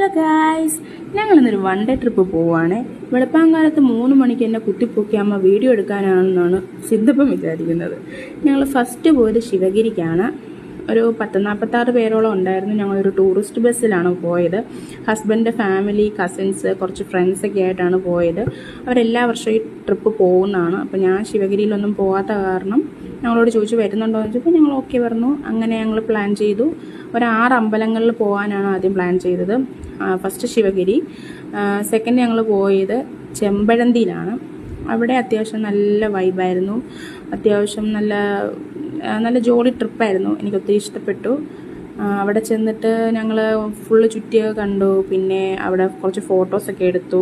Hello guys, ഞങ്ങളിന്നൊരു one day trip പോവുകയാണ്. വെളുപ്പാങ്കാലത്ത് 3 മണിക്ക് എന്നെ കുത്തിപ്പൊക്കി അമ്മ വീഡിയോ എടുക്കാനാണെന്നാണ് സിദ്ധപ്പം വിചാരിക്കുന്നത്. ഞങ്ങൾ ഫസ്റ്റ് പോയത് ശിവഗിരിക്കാണ്. ഒരു 10-46 പേരോളം ഉണ്ടായിരുന്നു. ഞങ്ങളൊരു ടൂറിസ്റ്റ് ബസ്സിലാണ് പോയത്. ഹസ്ബൻഡിൻ്റെ ഫാമിലി, കസിൻസ്, കുറച്ച് ഫ്രണ്ട്സൊക്കെ ആയിട്ടാണ് പോയത്. അവരെല്ലാ വർഷവും ഈ ട്രിപ്പ് പോകുന്നതാണ്. അപ്പോൾ ഞാൻ ശിവഗിരിയിലൊന്നും പോകാത്ത കാരണം ഞങ്ങളോട് ചോദിച്ചു വരുന്നുണ്ടോ എന്ന് ചോദിച്ചപ്പോൾ ഞങ്ങൾ ഓക്കെ പറഞ്ഞു. അങ്ങനെ ഞങ്ങൾ പ്ലാൻ ചെയ്തു. ഒരു 6 അമ്പലങ്ങളിൽ പോകാനാണ് ആദ്യം പ്ലാൻ ചെയ്തത്. ഫസ്റ്റ് ശിവഗിരി, സെക്കൻഡ് ഞങ്ങൾ പോയത് ചെമ്പഴന്തിയിലാണ്. അവിടെ അത്യാവശ്യം നല്ല വൈബായിരുന്നു. അത്യാവശ്യം നല്ല ജോളി ട്രിപ്പായിരുന്നു. എനിക്കൊത്തിരി ഇഷ്ടപ്പെട്ടു. അവിടെ ചെന്നിട്ട് ഞങ്ങൾ ഫുള്ള് ചുറ്റിയൊക്കെ കണ്ടു. പിന്നെ അവിടെ കുറച്ച് ഫോട്ടോസൊക്കെ എടുത്തു.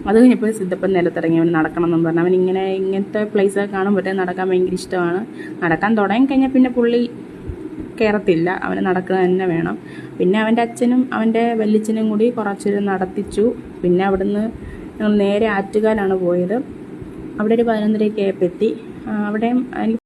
അത് കഴിഞ്ഞപ്പോൾ സിദ്ധപ്പൻ നിലത്തിറങ്ങി. അവൻ നടക്കണം എന്നും പറഞ്ഞു. അവൻ ഇങ്ങനത്തെ പ്ലേസൊക്കെ കാണുമ്പോഴത്തേക്ക് നടക്കാൻ ഭയങ്കര ഇഷ്ടമാണ്. നടക്കാൻ തുടങ്ങി കഴിഞ്ഞാൽ പിന്നെ പുള്ളി കയറത്തില്ല, അവന് നടക്കുക തന്നെ വേണം. പിന്നെ അവൻ്റെ അച്ഛനും അവൻ്റെ വല്യച്ഛനും കൂടി കുറച്ച് നടത്തിച്ചു. പിന്നെ അവിടുന്ന് ഞങ്ങൾ നേരെ ആറ്റുകാലാണ് പോയത്. അവിടെ ഒരു 11:30 ആയപ്പോൾ എത്തി. അവിടെയും എനിക്ക്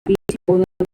ബീച്ചിൽ പോകുന്നത്